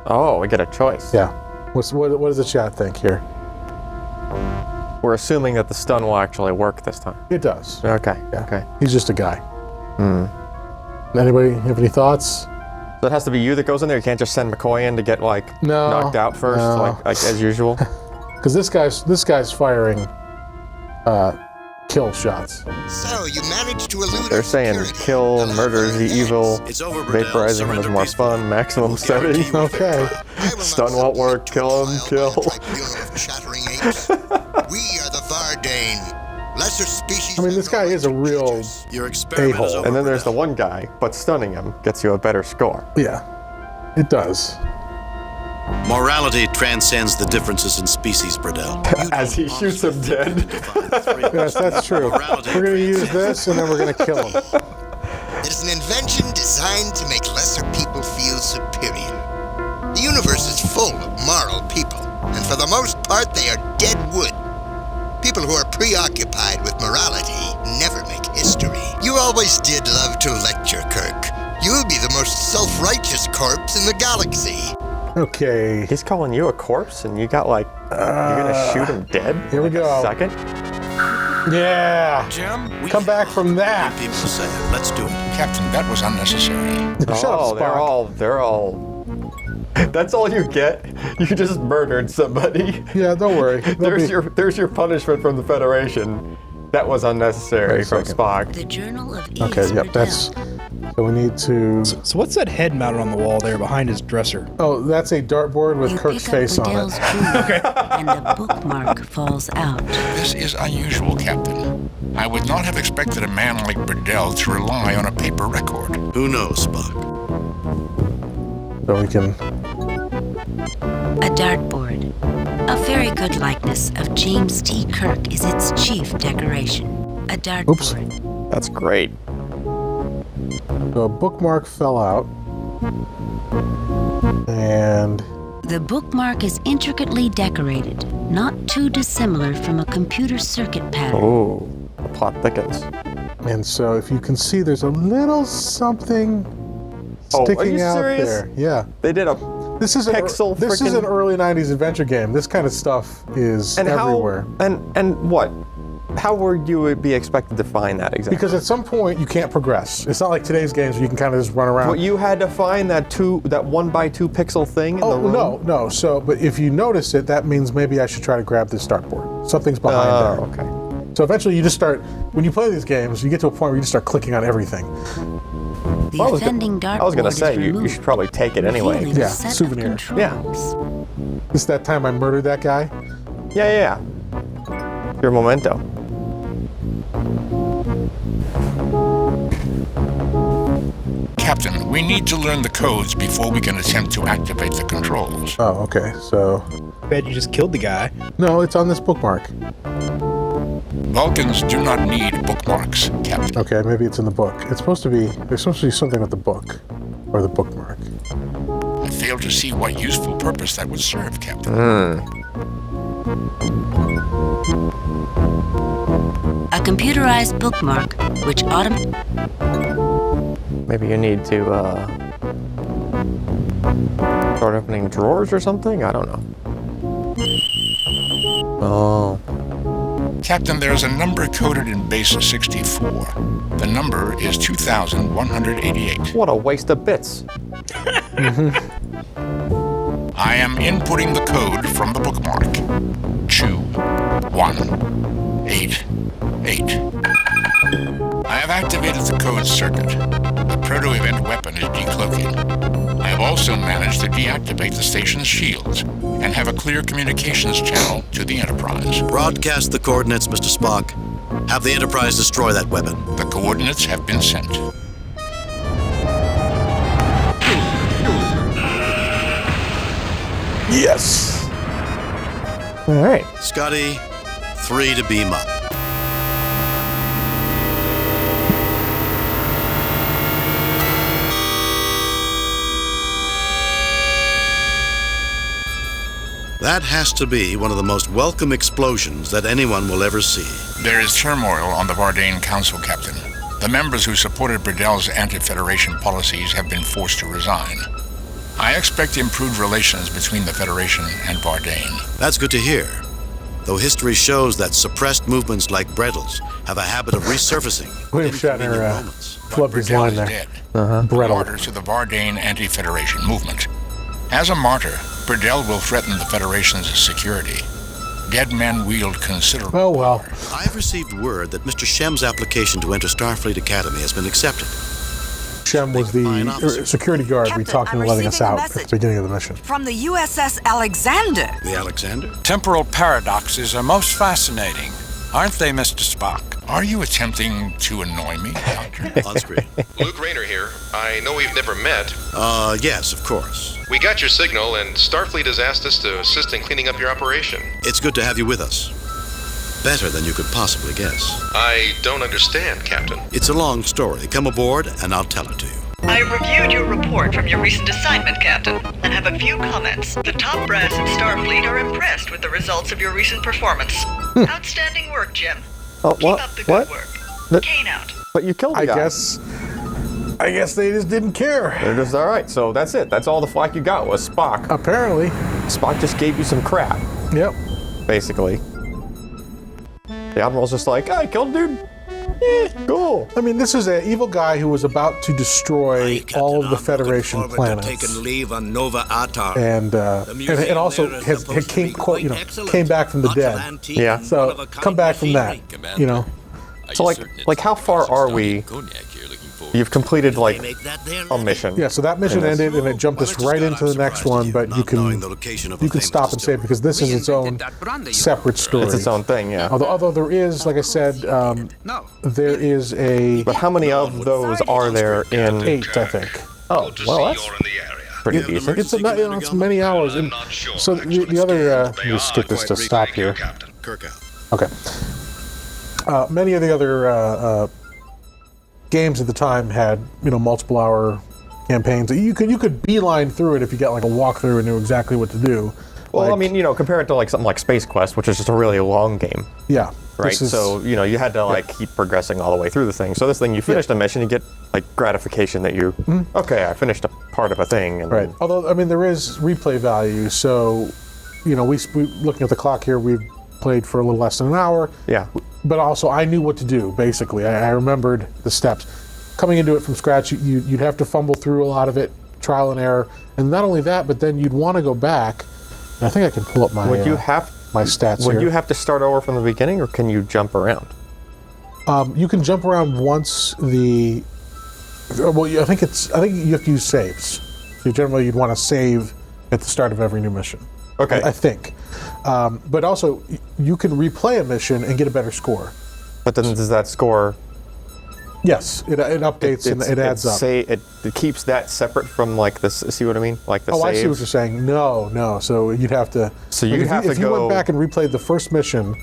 Oh, we get a choice. Yeah. What does the chat think here? We're assuming that the stun will actually work this time. It does. Okay. Yeah. Okay. He's just a guy. Anybody have any thoughts? So it has to be you that goes in there. You can't just send McCoy in to get knocked out first, like as usual. Because this guy's firing kill shots. So you managed to elude. They're saying kill, murder the evil, It's over, Bradell. vaporizing him is more fun, maximum setting. Okay. Stun won't work, kill him, kill. Shattering apes. We are the Vardane. Lesser species. I mean, this guy is a real a-hole. And then there's the one guy, but stunning him gets you a better score. Yeah, it does. Morality transcends the differences in species, Bradell. As he shoots him dead. Yes, that's true. We're going to use this, and then we're going to kill him. It is an invention designed to make lesser people feel superior. The universe is full of moral people, and for the most part, they are dead wood. People who are preoccupied with morality never make history. You always did love to lecture, Kirk. You'll be the most self-righteous corpse in the galaxy. Okay. He's calling you a corpse, and you got you're gonna shoot him dead? Here we go. Second? Yeah. Jim? Come back from that. People say, let's do it. Captain, that was unnecessary. Shut up, Spock. they're all. That's all you get? You just murdered somebody. Yeah, don't worry. There's your punishment from the Federation. That was unnecessary from Spock. The Journal of E. Okay, yep, that's. So we need to. So what's that head mounted on the wall there behind his dresser? Oh, that's a dartboard with Kirk's face on it. Okay. And the bookmark falls out. This is unusual, Captain. I would not have expected a man like Bradell to rely on a paper record. Who knows, Spock? So we can. A dartboard. A very good likeness of James T. Kirk is its chief decoration. A dartboard. Oops. That's great. So a bookmark fell out. And. The bookmark is intricately decorated, not too dissimilar from a computer circuit pattern. Oh, the plot thickens. And so if you can see, there's a little something sticking out serious? there. Yeah. They did a This is pixel. This is an early '90s adventure game. This kind of stuff is everywhere. And what? How would you be expected to find that exactly? Because at some point you can't progress. It's not like today's games where you can kind of just run around. But you had to find that 1x2 pixel thing in the room? No. So, but if you notice it, that means maybe I should try to grab this dartboard. Something's behind there. Okay. So eventually you just start, when you play these games, you get to a point where you just start clicking on everything. The offending dartboard I was going to say, you should probably take it anyway. Yeah, souvenir. Yeah. This is that time I murdered that guy? Yeah. Your memento. Captain, we need to learn the codes before we can attempt to activate the controls. Oh, okay. So. Bet you just killed the guy. No, it's on this bookmark. Vulcans do not need bookmarks, Captain. Okay, maybe it's in the book. It's supposed to be. There's supposed to be something with the book, or the bookmark. I fail to see what useful purpose that would serve, Captain. A computerized bookmark, which Maybe you need to start opening drawers or something? I don't know. Oh. Captain, there's a number coded in base 64. The number is 2188. What a waste of bits. I am inputting the code from the bookmark. 2188. I have activated the code circuit. The proto-event weapon is decloaking. I have also managed to deactivate the station's shields and have a clear communications channel to the Enterprise. Broadcast the coordinates, Mr. Spock. Have the Enterprise destroy that weapon. The coordinates have been sent. Yes. All right. Scotty, 3 to beam up. That has to be one of the most welcome explosions that anyone will ever see. There is turmoil on the Vardane Council, Captain. The members who supported Bredel's anti-Federation policies have been forced to resign. I expect improved relations between the Federation and Vardane. That's good to hear. Though history shows that suppressed movements like Bredel's have a habit of resurfacing. William Shatner flubbed his line there. Dead. Bredel. Martyr to the Vardane anti-Federation movement. As a martyr, Bredel will threaten the Federation's security. Dead men wield considerable. Oh well. I've received word that Mr. Shem's application to enter Starfleet Academy has been accepted. Shem was the security guard Captain, we talked into I'm letting us receiving a out at message. the beginning of the mission. From the USS Alexander. The Alexander? Temporal paradoxes are most fascinating, aren't they, Mr. Spock? Are you attempting to annoy me, Doctor? On screen. Luke Rayner here. I know we've never met. Yes, of course. We got your signal, and Starfleet has asked us to assist in cleaning up your operation. It's good to have you with us. Better than you could possibly guess. I don't understand, Captain. It's a long story. Come aboard, and I'll tell it to you. I reviewed your report from your recent assignment, Captain, and have a few comments. The top brass in Starfleet are impressed with the results of your recent performance. Outstanding work, Jim. Oh, Keep up the good work. Kane out. But you killed the guy. I guess they just didn't care. They're just all right. So that's it. That's all the flack you got was Spock. Apparently. Spock just gave you some crap. Yep. Basically. The Admiral's just like, I killed a dude. Cool. I mean, this is an evil guy who was about to destroy all of the Federation planets. Taking leave on Nova Atar. And also came back from the dead. Yeah. So come back from that, you know. So like how far are we? You've completed like a mission. Yeah, so that mission ended and it jumped us right into the next one, but you can stop and save because this is its own separate story. It's its own thing, yeah. Although there is, like I said, there is a... But how many of those are there in... 8, I think. Oh, well, that's pretty decent. It's many hours. And so the other... let me just get this to stop here. Okay. Many of the other games at the time had, multiple hour campaigns. You could beeline through it if you got like a walkthrough and knew exactly what to do. Well, I mean, compare it to like something like Space Quest, which is just a really long game. Yeah. Right. So you had to keep progressing all the way through the thing. So this thing, you finished a mission, you get like gratification that you okay, I finished a part of a thing. And right. Although I mean, there is replay value. So we looking at the clock here, we've played for a little less than an hour. Yeah. But also, I knew what to do, basically. I remembered the steps. Coming into it from scratch, you'd have to fumble through a lot of it, trial and error. And not only that, but then you'd want to go back. And I think I can pull up my my stats here. Would you have to start over from the beginning, or can you jump around? You can jump around once the... Well, I think you have to use saves. So generally, you'd want to save at the start of every new mission. Okay. I think. But also, you can replay a mission and get a better score. But then does that score Yes, it updates and it adds up. It keeps that separate from like this. See what I mean? Like the saves. I see what you're saying. No. So you'd have to. So you'd have to if you went back and replayed the first mission,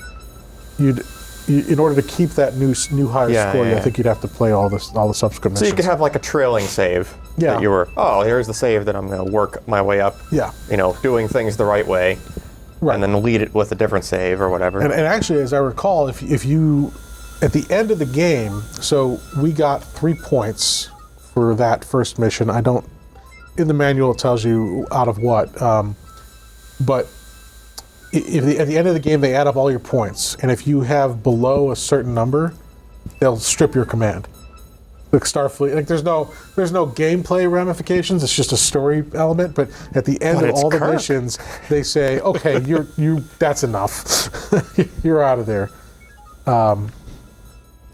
in order to keep that new higher score, I think you'd have to play all the subsequent missions. So you could have like a trailing save. Yeah. That you were. Oh, here's the save that I'm going to work my way up. Yeah. Doing things the right way. Right. And then lead it with a different save or whatever. And actually, as I recall, if you at the end of the game, so we got 3 points for that first mission. I don't, in the manual it tells you out of what, but at the end of the game they add up all your points, and if you have below a certain number, they'll strip your command. Like Starfleet, like there's no gameplay ramifications. It's just a story element. But at the end of all the missions, they say, "Okay, that's enough. You're out of there."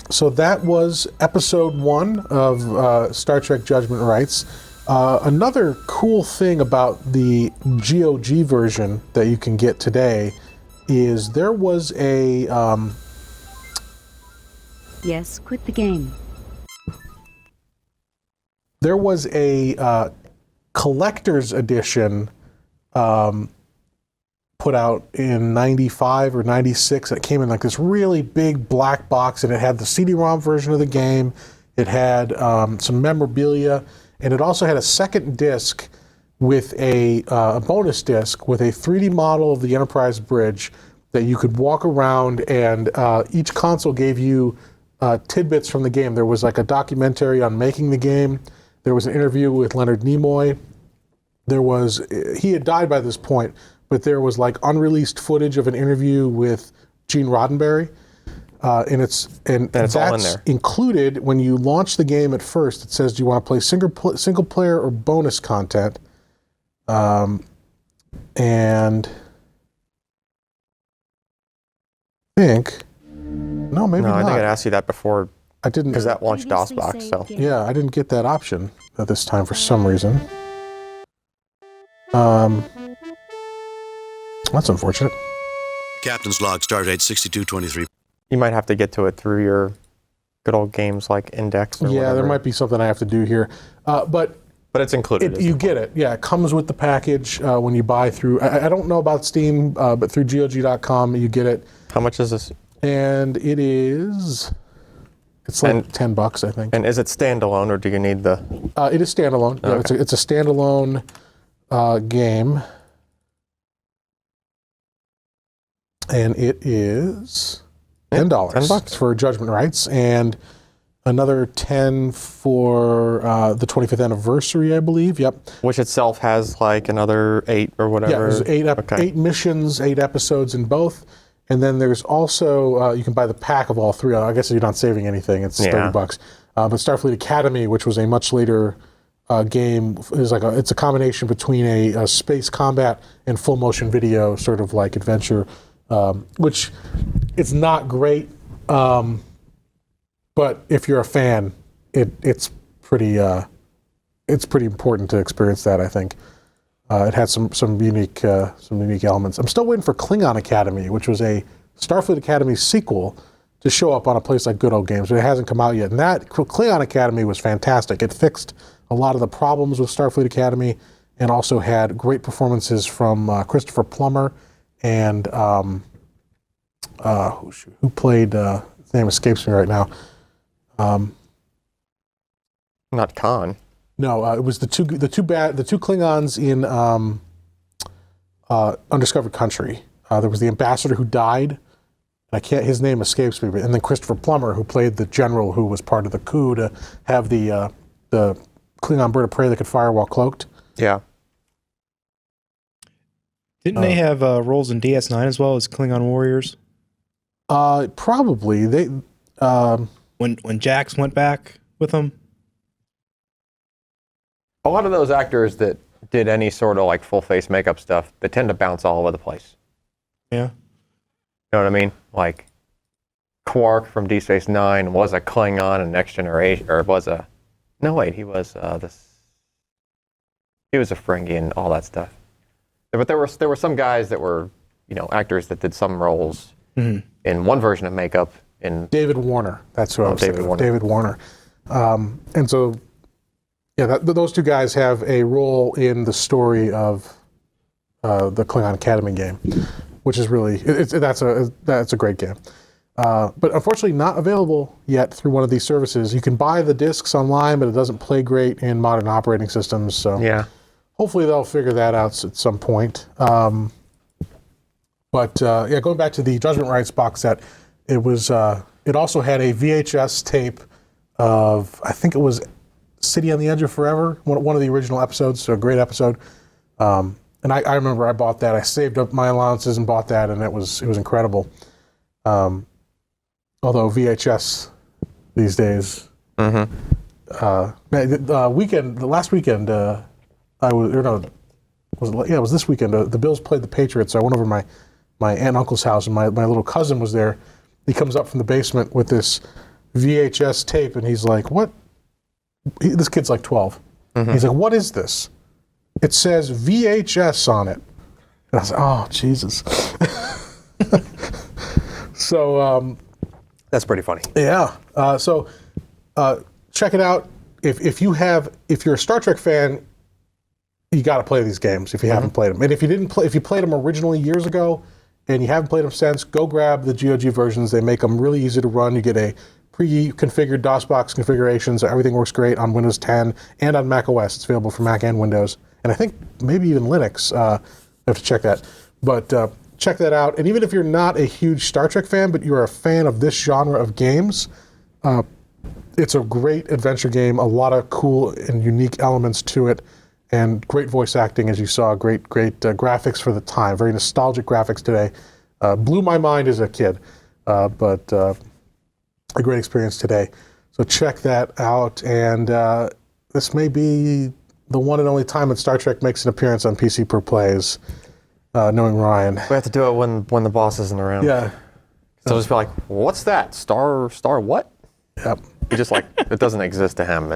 So that was episode 1 of Star Trek Judgment Rites. Another cool thing about the GOG version that you can get today is there was a... Yes, quit the game. There was a collector's edition put out in 95 or 96. It came in like this really big black box, and it had the CD-ROM version of the game. It had some memorabilia, and it also had a second disc with a bonus disc with a 3D model of the Enterprise bridge that you could walk around, and each console gave you tidbits from the game. There was like a documentary on making the game. There was an interview with Leonard Nimoy. He had died by this point, but there was like unreleased footage of an interview with Gene Roddenberry, and that's all in there. Included when you launch the game at first. It says, do you want to play single player or bonus content? And maybe not. I think I'd asked you that before. I didn't, because that launched DOSBox. So yeah, I didn't get that option at this time for some reason. That's unfortunate. Captain's log, stardate 6223. You might have to get to it through your good old games like Index or whatever. There might be something I have to do here. But it's included. You get it. Yeah, it comes with the package when you buy through. I don't know about Steam, but through GOG.com you get it. How much is this? And it is... It's like $10, I think. And is it standalone, or do you need the... It is standalone. Okay. Yeah, it's a standalone game. And it is $10. $10 for Judgment Rites, and another $10 for the 25th anniversary, I believe. Yep. Which itself has like another 8 or whatever. Yeah, there's 8 missions, 8 episodes in both. And then there's also, you can buy the pack of all 3. I guess you're not saving anything. It's $30. But Starfleet Academy, which was a much later game, is it's a combination between a space combat and full motion video sort of like adventure, which it's not great. But if you're a fan, it's pretty important to experience that, I think. It had some unique elements. I'm still waiting for Klingon Academy, which was a Starfleet Academy sequel, to show up on a place like Good Old Games, but it hasn't come out yet. And that Klingon Academy was fantastic. It fixed a lot of the problems with Starfleet Academy, and also had great performances from Christopher Plummer and who played. His name escapes me right now. Not Khan. No, it was the two Klingons in Undiscovered Country. There was the ambassador who died. His name escapes me. And then Christopher Plummer, who played the general who was part of the coup to have the Klingon bird of prey that could fire while cloaked. Yeah. Didn't they have roles in DS9 as well as Klingon warriors? Probably. They when Jax went back with them. A lot of those actors that did any sort of like full face makeup stuff, they tend to bounce all over the place. Yeah. You know what I mean? Like Quark from D Space Nine was a Klingon in Next Generation, or was a... No, wait, he was he was a Ferengi and all that stuff. But there were some guys that were, actors that did some roles in one version of makeup in David Warner. That's who I was David thinking of. Warner. David Warner. And so, yeah, those two guys have a role in the story of the Klingon Academy game, which is really that's a great game. But unfortunately, not available yet through one of these services. You can buy the discs online, but it doesn't play great in modern operating systems. So yeah, hopefully they'll figure that out at some point. But going back to the Judgment Rites box set, it also had a VHS tape of, I think it was City on the Edge of Forever, one of the original episodes, so a great episode. And I remember I bought that. I saved up my allowances and bought that, and it was incredible. Although VHS these days, the last weekend, it was this weekend. The Bills played the Patriots. So I went over to my aunt and uncle's house, and my little cousin was there. He comes up from the basement with this VHS tape, and he's like, "What?" This kid's like 12. He's like, "What is this?" It says VHS on it. And I was like, "Oh, Jesus." So that's pretty funny. Yeah. So check it out. If you're a Star Trek fan, you got to play these games if you haven't played them. And if you played them originally years ago and you haven't played them since, go grab the GOG versions. They make them really easy to run. You get a pre-configured DOSBox configuration, so everything works great on Windows 10 and on Mac OS. It's available for Mac and Windows, and I think maybe even Linux. I have to check that, but check that out. And even if you're not a huge Star Trek fan, but you're a fan of this genre of games, it's a great adventure game. A lot of cool and unique elements to it, and great voice acting, as you saw. Great graphics for the time. Very nostalgic graphics today. Blew my mind as a kid, but a great experience today. So check that out. And this may be the one and only time that Star Trek makes an appearance on PCPer Plays, knowing Ryan. We have to do it when the boss isn't around. Yeah. So just be like, what's that? Star what? Yep. He just like, it doesn't exist to him.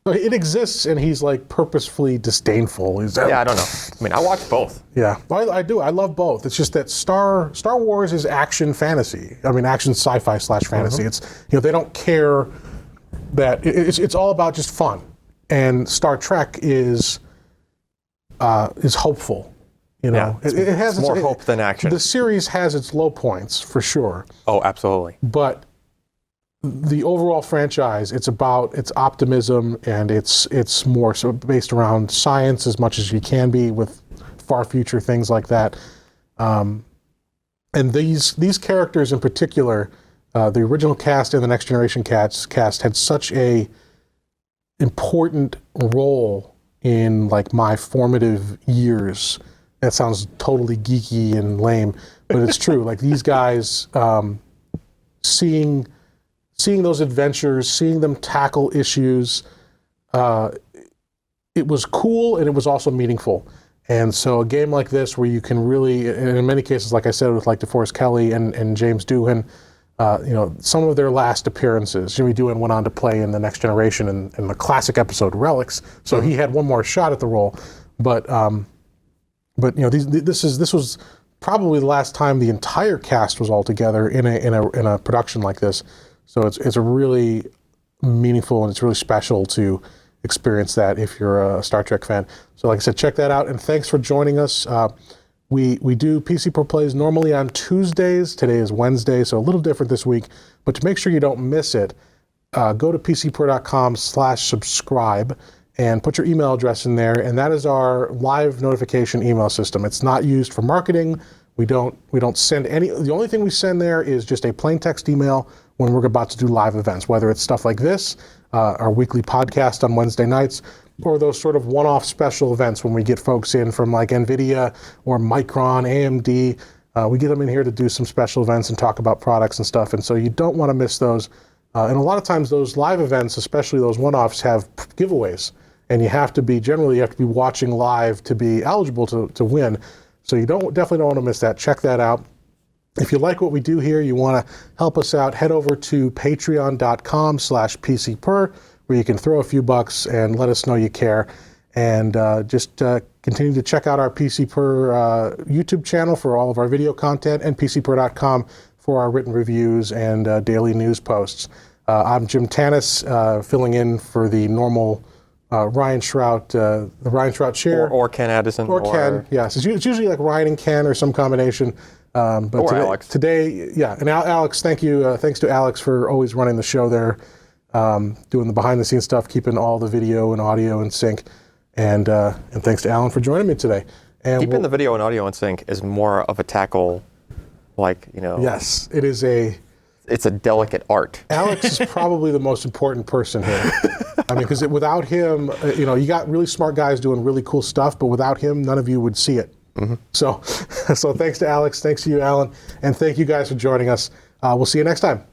It exists, and he's like purposefully disdainful. Yeah, I don't know. I mean, I watch both. Yeah, I do. I love both. It's just that Star Wars is action fantasy. I mean, action sci-fi / fantasy. It's they don't care that it's all about just fun, and Star Trek is hopeful. It has more hope than action. The series has its low points for sure. Oh, absolutely. But the overall franchise, it's about its optimism, and it's more so based around science as much as you can be with far future things like that. And these characters in particular, the original cast and the Next Generation cast had such a important role in like my formative years. That sounds totally geeky and lame, but it's true. Like these guys, seeing those adventures, seeing them tackle issues, it was cool, and it was also meaningful. And so a game like this, where you can really, and in many cases, like I said, with like DeForest Kelley and James Doohan, some of their last appearances. Jimmy Doohan went on to play in the Next Generation in the classic episode Relics, so he had one more shot at the role. But this was probably the last time the entire cast was all together in a production like this. So it's a really meaningful, and it's really special to experience that if you're a Star Trek fan. So like I said, check that out, and thanks for joining us. We do PCPer Plays normally on Tuesdays. Today is Wednesday, so a little different this week. But to make sure you don't miss it, go to PCPer.com/subscribe and put your email address in there, and that is our live notification email system. It's not used for marketing. We don't send any. The only thing we send there is just a plain text email when we're about to do live events, whether it's stuff like this, our weekly podcast on Wednesday nights, or those sort of one-off special events when we get folks in from like NVIDIA or Micron, AMD. We get them in here to do some special events and talk about products and stuff, and so you don't want to miss those. And a lot of times those live events, especially those one-offs, have giveaways, and you have to be watching live to be eligible to win. So you definitely don't want to miss that. Check that out. If you like what we do here, you want to help us out, head over to patreon.com/PCPer, where you can throw a few bucks and let us know you care. And just continue to check out our PCPer YouTube channel for all of our video content, and PCPer.com for our written reviews and daily news posts. I'm Jim Tanis, filling in for the normal Ryan Shrout, the Ryan Shrout chair. Or Ken Addison. Or Ken, yes. It's usually like Ryan and Ken or some combination. But or today, Alex. Today, yeah. And Alex, thank you. Thanks to Alex for always running the show there, doing the behind-the-scenes stuff, keeping all the video and audio in sync. And thanks to Allyn for joining me today. And keeping the video and audio in sync is more of a tackle, Yes, it is It's a delicate art. Alex is probably the most important person here. I mean, because without him, you got really smart guys doing really cool stuff, but without him, none of you would see it. Mm-hmm. So thanks to Alex, thanks to you, Allyn, and thank you guys for joining us. We'll see you next time.